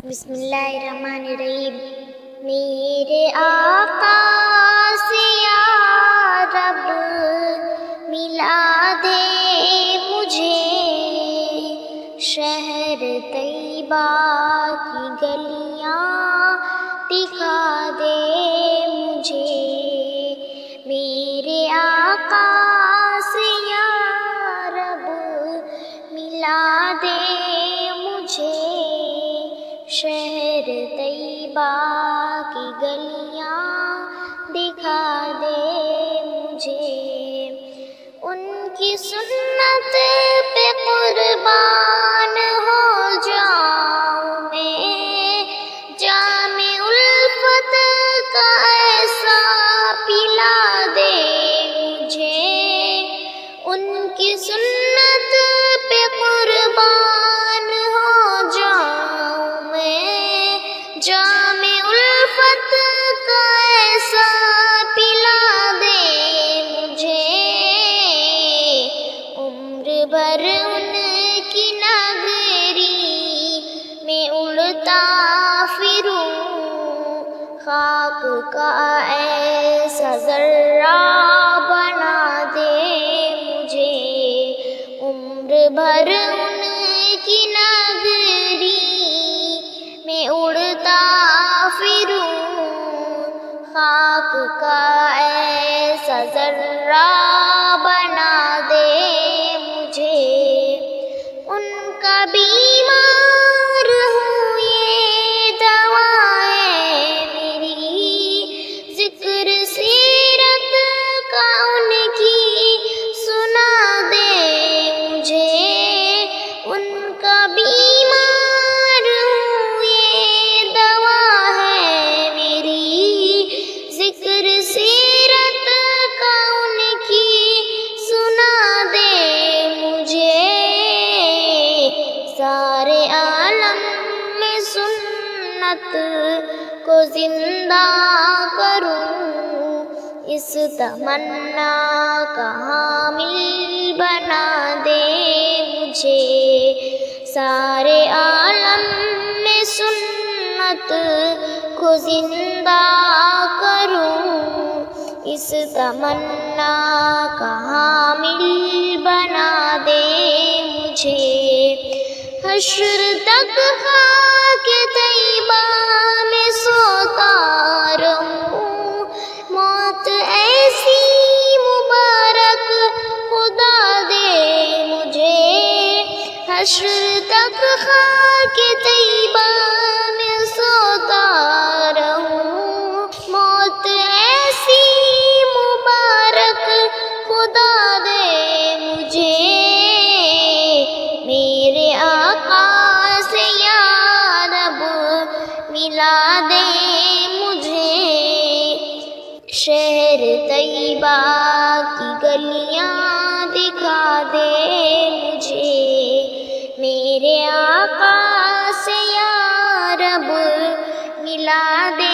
بسم اللہ الرحمن الرحیم۔ میرے آقا سے یا رب ملا دے مجھے، شہر طیبہ کی گلیاں دکھا دے مجھے۔ میرے آقا سے یا رب ملا دے مجھے، شہر طیبہ کی گلیاں دکھا دے مجھے۔ ان کی سنت پہ قربان ہو جاؤں میں، جام الفت کا ایسا پلا دے مجھے۔ ان کی سنت پہ قربان ہو جاؤں میں، جام الفت کا ایسا پلا دے مجھے۔ عمر بھر ان کی نگری میں اڑتا پھروں، خاک کا ایسا ذرہ بنا دے مجھے۔ عمر بھر ان کی نگری میں اڑتا پھروں، خاک کا ایسا ذرہ بنا دے مجھے۔ ان کا بیمار ہوں یہ دوا ہے میری، ذکر سیرت کا ان کی سنا دے مجھے۔ ان کا بیمار ہوں یہ دوا ہے میری، ذکر سیرت کا ان کی سنا دے مجھے۔ سارے عالم میں سنت کو زندہ کروں، اس تمنا کا حامل بنا دے مجھے۔ سارے عالم میں سنت کو زندہ کروں، اس تمنا کا حامل بنا دے مجھے۔ حشر تک خاک طیبہ میں سوتا رہوں، موت ایسی مبارک خدا دے مجھے۔ حشر تک خاک طیبہ میں سوتا رہوں، موت ایسی مبارک خدا دے مجھے۔ میرے آقا سے یا رب ملا دے مجھے، شہر طیبہ کی گلیاں دکھا دے مجھے۔ میرے آقا سے یا رب ملا دے